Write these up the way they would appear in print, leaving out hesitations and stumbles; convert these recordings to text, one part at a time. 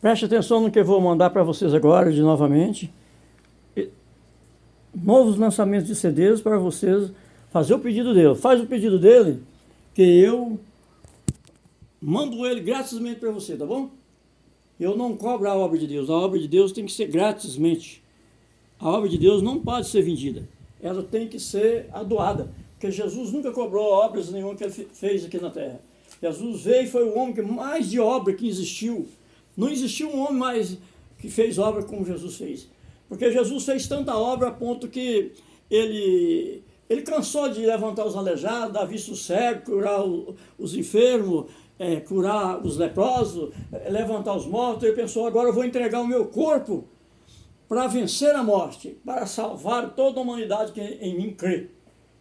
Preste atenção no que eu vou mandar para vocês agora, de novamente. Novos lançamentos de CDs para vocês fazer o pedido dele. Faz o pedido dele, que eu mando ele gratismente para você, tá bom? Eu não cobro a obra de Deus. A obra de Deus tem que ser gratismente. A obra de Deus não pode ser vendida. Ela tem que ser doada. Porque Jesus nunca cobrou obras nenhuma que ele fez aqui na terra. Jesus veio e foi o homem que mais de obra que existiu. Não existiu um homem mais que fez obra como Jesus fez. Porque Jesus fez tanta obra a ponto que ele cansou de levantar os aleijados, dar vista aos cegos, curar os enfermos, curar os leprosos, levantar os mortos. Ele pensou, agora eu vou entregar o meu corpo para vencer a morte, para salvar toda a humanidade que em mim crê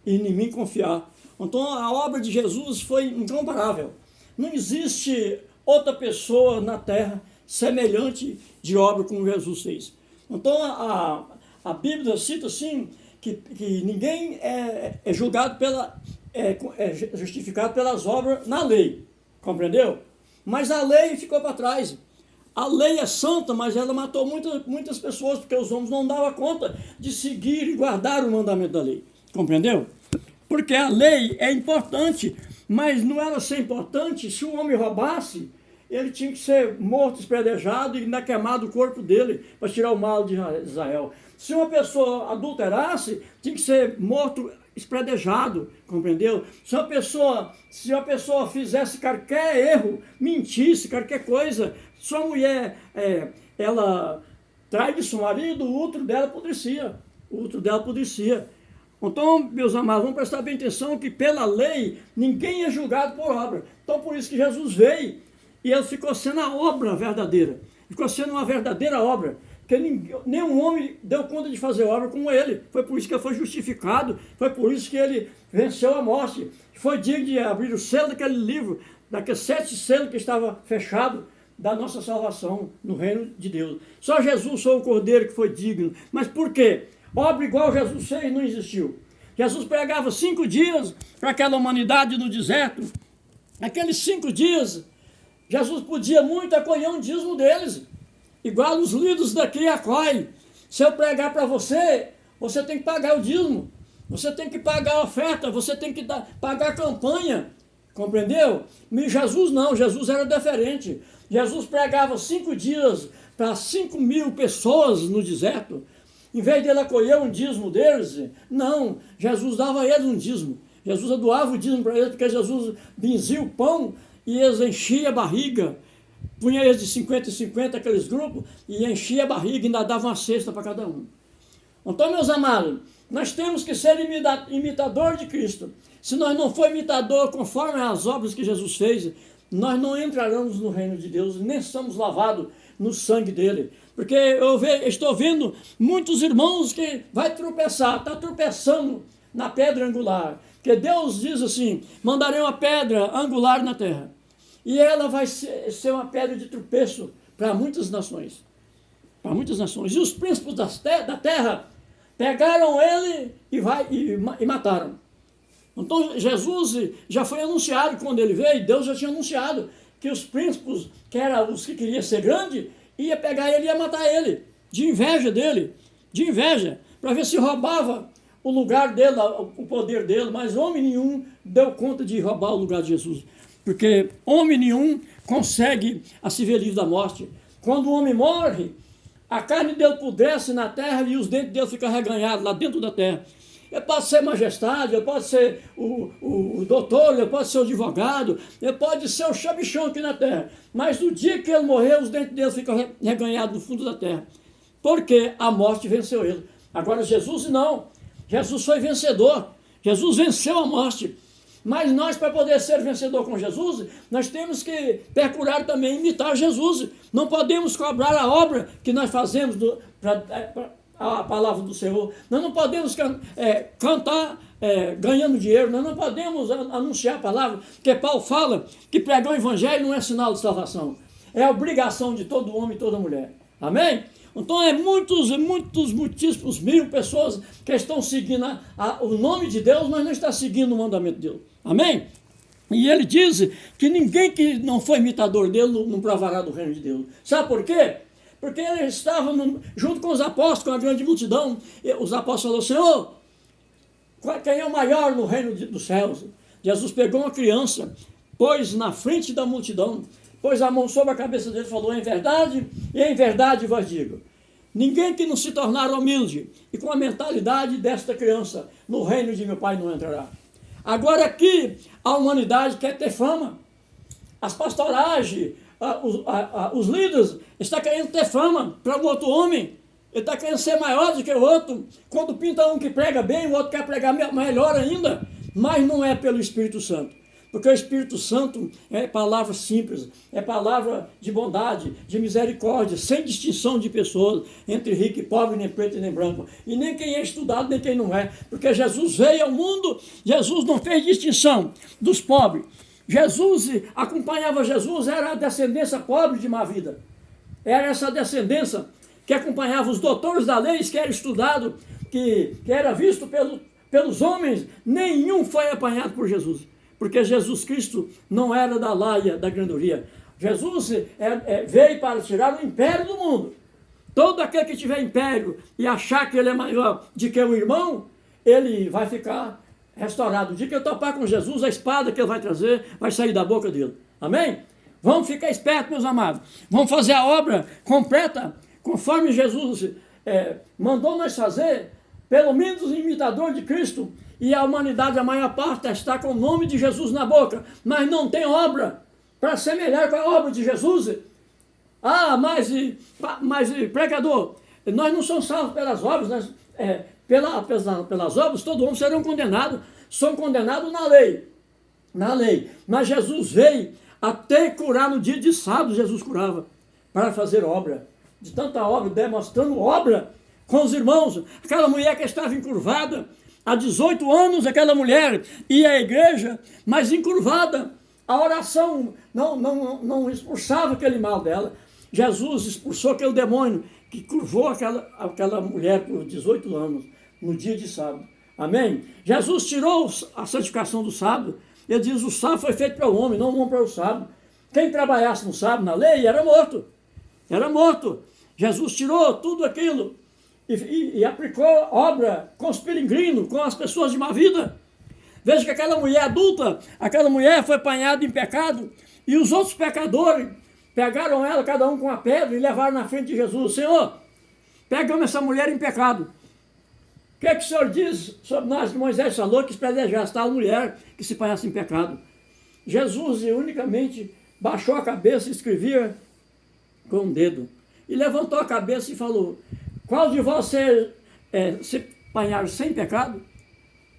e em mim confiar. Então a obra de Jesus foi incomparável. Não existe outra pessoa na terra semelhante de obra como Jesus fez. Então a Bíblia cita assim que ninguém é julgado justificado pelas obras na lei, compreendeu? Mas a lei ficou para trás. A lei é santa, mas ela matou muitas pessoas, porque os homens não davam conta de seguir e guardar o mandamento da lei, compreendeu? Porque a lei é importante, mas não era ser importante se o homem roubasse. Ele tinha que ser morto, espredejado e ainda queimado o corpo dele para tirar o mal de Israel. Se uma pessoa adulterasse, tinha que ser morto, espredejado, compreendeu? Se uma pessoa fizesse qualquer erro, mentisse, qualquer coisa, sua mulher, ela traísse o marido, o útero dela apodrecia. Então, meus amados, vamos prestar bem atenção que pela lei ninguém é julgado por obra. Então, por isso que Jesus veio. E ele ficou sendo a obra verdadeira. Ficou sendo uma verdadeira obra. Porque nenhum homem deu conta de fazer obra como ele. Foi por isso que ele foi justificado. Foi por isso que ele venceu a morte. Foi digno de abrir o selo daquele livro, daqueles 7 selos que estava fechado da nossa salvação no reino de Deus. Só Jesus foi o Cordeiro que foi digno. Mas por quê? Obra igual Jesus fez não existiu. Jesus pregava 5 dias para aquela humanidade no deserto. Aqueles 5 dias... Jesus podia muito acolher um dízimo deles, igual os líderes daqui acolhem. Se eu pregar para você, você tem que pagar o dízimo, você tem que pagar a oferta, você tem que pagar a campanha, compreendeu? E Jesus não, Jesus era diferente. Jesus pregava 5 dias para 5.000 pessoas no deserto. Em vez de ele acolher um dízimo deles, não, Jesus dava a eles um dízimo. Jesus doava o dízimo para eles, porque Jesus benzia o pão, e eles enchiam a barriga, punha eles de 50 em 50, aqueles grupos, e enchia a barriga e ainda dava uma cesta para cada um. Então, meus amados, nós temos que ser imitador de Cristo. Se nós não for imitador conforme as obras que Jesus fez, nós não entraremos no reino de Deus, nem somos lavados no sangue dele. Porque estou vendo muitos irmãos que vai tropeçar, está tropeçando na pedra angular. Porque Deus diz assim, mandarei uma pedra angular na terra. E ela vai ser uma pedra de tropeço para muitas nações. Para muitas nações. E os príncipes da terra pegaram ele e mataram. Então Jesus já foi anunciado quando ele veio, Deus já tinha anunciado que os príncipes, que eram os que queriam ser grandes, ia pegar ele e ia matar ele. De inveja dele. De inveja. Para ver se roubava o lugar dele, o poder dele, mas homem nenhum deu conta de roubar o lugar de Jesus. Porque homem nenhum consegue se ver livre da morte. Quando o homem morre, a carne dele apodrece na terra e os dentes dele ficam reganhados lá dentro da terra. Ele pode ser majestade, ele pode ser o doutor, ele pode ser o advogado, ele pode ser o chabichão aqui na terra. Mas no dia que ele morrer, os dentes dele ficam reganhados no fundo da terra. Porque a morte venceu ele. Agora Jesus não. Jesus foi vencedor. Jesus venceu a morte. Mas nós, para poder ser vencedor com Jesus, nós temos que procurar também imitar Jesus. Não podemos cobrar a obra que nós fazemos a palavra do Senhor. Nós não podemos cantar ganhando dinheiro. Nós não podemos anunciar a palavra. Porque Paulo fala que pregar o evangelho não é sinal de salvação. É a obrigação de todo homem e toda mulher. Amém? Então muitíssimos mil pessoas que estão seguindo o nome de Deus, mas não estão seguindo o mandamento de Deus. Amém? E ele diz que ninguém que não foi imitador dele não provará do reino de Deus. Sabe por quê? Porque ele estava junto com os apóstolos, com a grande multidão. E os apóstolos falaram: Senhor, quem é o maior no reino dos céus? Jesus pegou uma criança, pôs na frente da multidão, pôs a mão sobre a cabeça dele e falou: em verdade vos digo, ninguém que não se tornar humilde e com a mentalidade desta criança, no reino de meu Pai não entrará. Agora aqui, a humanidade quer ter fama. As pastoragens, os líderes estão querendo ter fama para o outro homem. Ele está querendo ser maior do que o outro. Quando pinta um que prega bem, o outro quer pregar melhor ainda. Mas não é pelo Espírito Santo. Porque o Espírito Santo é palavra simples, é palavra de bondade, de misericórdia, sem distinção de pessoas, entre rico e pobre, nem preto e nem branco. E nem quem é estudado, nem quem não é. Porque Jesus veio ao mundo, Jesus não fez distinção dos pobres. Acompanhava Jesus, era a descendência pobre de má vida. Era essa descendência que acompanhava os doutores da lei, que era estudado, que era visto pelos homens. Nenhum foi apanhado por Jesus. Porque Jesus Cristo não era da laia, da grandoria. Jesus veio para tirar o império do mundo. Todo aquele que tiver império e achar que ele é maior do que o irmão, ele vai ficar restaurado. O dia que eu topar com Jesus, a espada que ele vai trazer vai sair da boca dele. Amém? Vamos ficar espertos, meus amados. Vamos fazer a obra completa, conforme Jesus mandou nós fazer, pelo menos imitador de Cristo. E a humanidade, a maior parte, está com o nome de Jesus na boca, mas não tem obra para semelhar com a obra de Jesus. Mas pregador, nós não somos salvos pelas obras, pelas obras todo homem serão condenados, são condenados na lei. Mas Jesus veio até curar no dia de sábado, Jesus curava, para fazer obra, de tanta obra, demonstrando obra com os irmãos. Aquela mulher que estava encurvada, há 18 anos aquela mulher ia à igreja, mas encurvada. A oração não expulsava aquele mal dela. Jesus expulsou aquele demônio que curvou aquela mulher por 18 anos, no dia de sábado. Amém? Jesus tirou a santificação do sábado. Ele diz: o sábado foi feito para o homem, não o homem para o sábado. Quem trabalhasse no sábado na lei era morto. Era morto. Jesus tirou tudo aquilo. E aplicou obra com os peregrinos, com as pessoas de má vida. Veja que aquela mulher adulta, aquela mulher foi apanhada em pecado, e os outros pecadores pegaram ela, cada um com uma pedra, e levaram na frente de Jesus. Senhor, pegamos essa mulher em pecado. O que é que o Senhor diz sobre nós, que Moisés falou que espelejasse tal mulher que se apanhasse em pecado? Jesus unicamente baixou a cabeça e escrevia com um dedo. E levantou a cabeça e falou: qual de vós se apanharam sem pecado?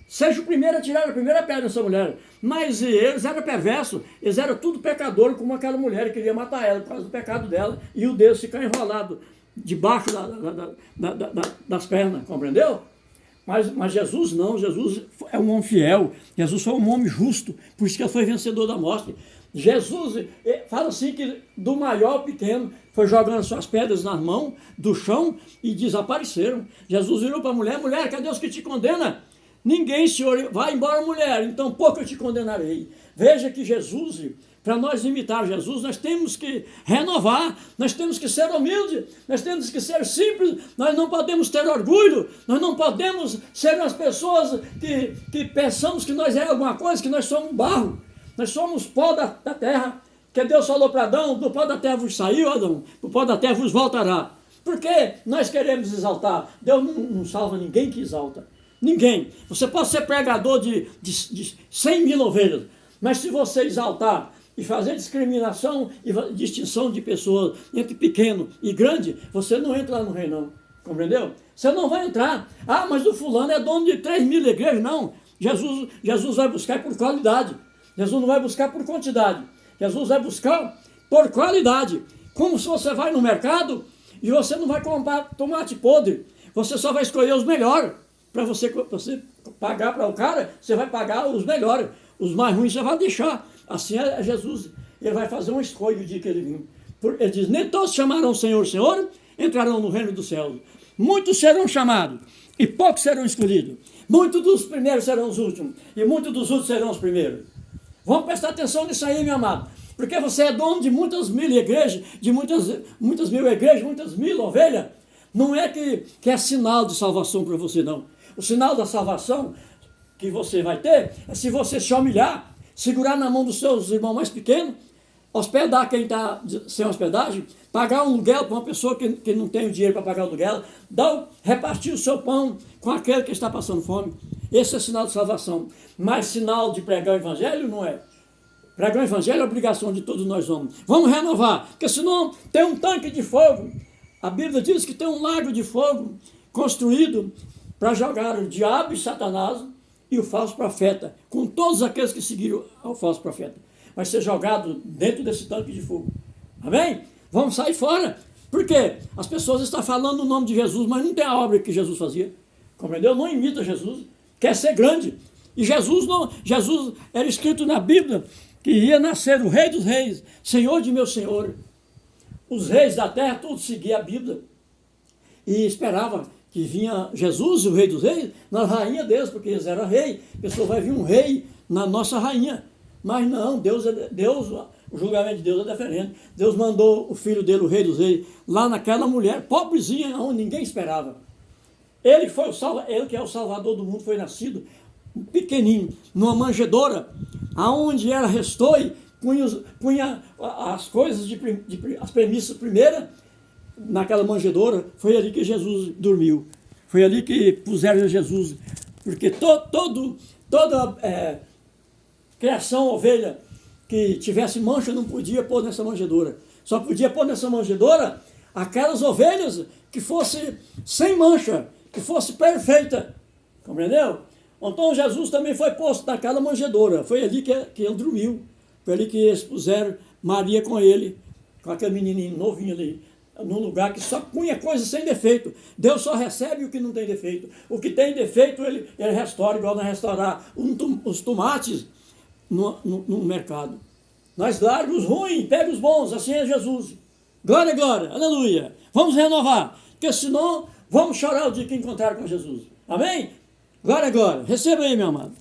Seja o primeiro a tirar a primeira pedra dessa mulher. Mas eles eram perversos, eles eram tudo pecadores, como aquela mulher que queria matar ela por causa do pecado dela, e o dedo ficar enrolado debaixo das pernas, compreendeu? Mas Jesus não, Jesus é um homem fiel, Jesus foi um homem justo, por isso que ele foi vencedor da morte. Jesus fala assim que do maior ao pequeno foi jogando suas pedras nas mãos do chão e desapareceram. Jesus virou para a mulher: mulher, cadê os que te condena? Ninguém, Senhor. Vai embora, mulher, então pouco eu te condenarei. Veja que Jesus, para nós imitar Jesus, nós temos que renovar, nós temos que ser humildes, nós temos que ser simples, nós não podemos ter orgulho, nós não podemos ser umas pessoas que pensamos que nós é alguma coisa, que nós somos barro. Nós somos pó da terra, que Deus falou para Adão: do pó da terra vos saiu, Adão, do pó da terra vos voltará. Por que nós queremos exaltar? Deus não salva ninguém que exalta. Ninguém. Você pode ser pregador de 100 mil ovelhas, mas se você exaltar e fazer discriminação e distinção de pessoas entre pequeno e grande, você não entra lá no reino, não. Compreendeu? Você não vai entrar. Mas o fulano é dono de 3 mil igrejas. Não. Jesus vai buscar por qualidade. Jesus não vai buscar por quantidade. Jesus vai buscar por qualidade. Como se você vai no mercado e você não vai comprar tomate podre. Você só vai escolher os melhores. Para você pagar para o cara, você vai pagar os melhores. Os mais ruins você vai deixar. Assim é Jesus. Ele vai fazer uma escolha o dia que ele vir. Ele diz: nem todos chamarão Senhor, Senhor, entrarão no reino dos céus. Muitos serão chamados e poucos serão escolhidos. Muitos dos primeiros serão os últimos e muitos dos últimos serão os primeiros. Vamos prestar atenção nisso aí, meu amado. Porque você é dono de muitas mil igrejas, de muitas mil igrejas, muitas mil ovelhas. Não é que é sinal de salvação para você, não. O sinal da salvação que você vai ter é se você se humilhar, segurar na mão dos seus irmãos mais pequenos, hospedar quem está sem hospedagem, pagar um aluguel para uma pessoa que não tem o dinheiro para pagar o aluguel, repartir o seu pão com aquele que está passando fome. Esse é sinal de salvação. Mas sinal de pregar o evangelho não é. Pregar o evangelho é obrigação de todos nós homens. Vamos renovar, porque senão tem um tanque de fogo. A Bíblia diz que tem um lago de fogo construído para jogar o diabo e Satanás e o falso profeta, com todos aqueles que seguiram ao falso profeta. Vai ser jogado dentro desse tanque de fogo. Amém? Vamos sair fora. Por quê? As pessoas estão falando o nome de Jesus, mas não tem a obra que Jesus fazia. Compreendeu? Não imita Jesus. Quer ser grande. E Jesus era escrito na Bíblia que ia nascer o Rei dos Reis, Senhor de meu Senhor. Os reis da terra todos seguiam a Bíblia. E esperavam que vinha Jesus, o Rei dos Reis, na rainha deles, porque eles eram rei. A pessoa vai vir um rei na nossa rainha. Mas não, Deus, o julgamento de Deus é diferente. Deus mandou o filho dele, o Rei dos Reis, lá naquela mulher, pobrezinha, onde ninguém esperava. Ele que é o Salvador do mundo, foi nascido pequenininho, numa manjedoura, aonde ela restou e punha as coisas, as premissas primeiras, naquela manjedoura. Foi ali que Jesus dormiu. Foi ali que puseram Jesus, porque toda criação, ovelha, que tivesse mancha, não podia pôr nessa manjedoura. Só podia pôr nessa manjedoura aquelas ovelhas que fosse sem mancha, que fosse perfeita. Compreendeu? Então Jesus também foi posto naquela manjedoura. Foi ali que ele dormiu. Foi ali que eles puseram Maria com ele, com aquele menininho novinho ali, num lugar que só punha coisas sem defeito. Deus só recebe o que não tem defeito. O que tem defeito, ele restaura, igual nós restaurar os tomates no mercado. Nós larga os ruins, pega os bons, assim é Jesus. Glória, glória, aleluia. Vamos renovar, porque senão vamos chorar o dia que encontrar com Jesus. Amém? Glória, glória. Receba aí, meu amado.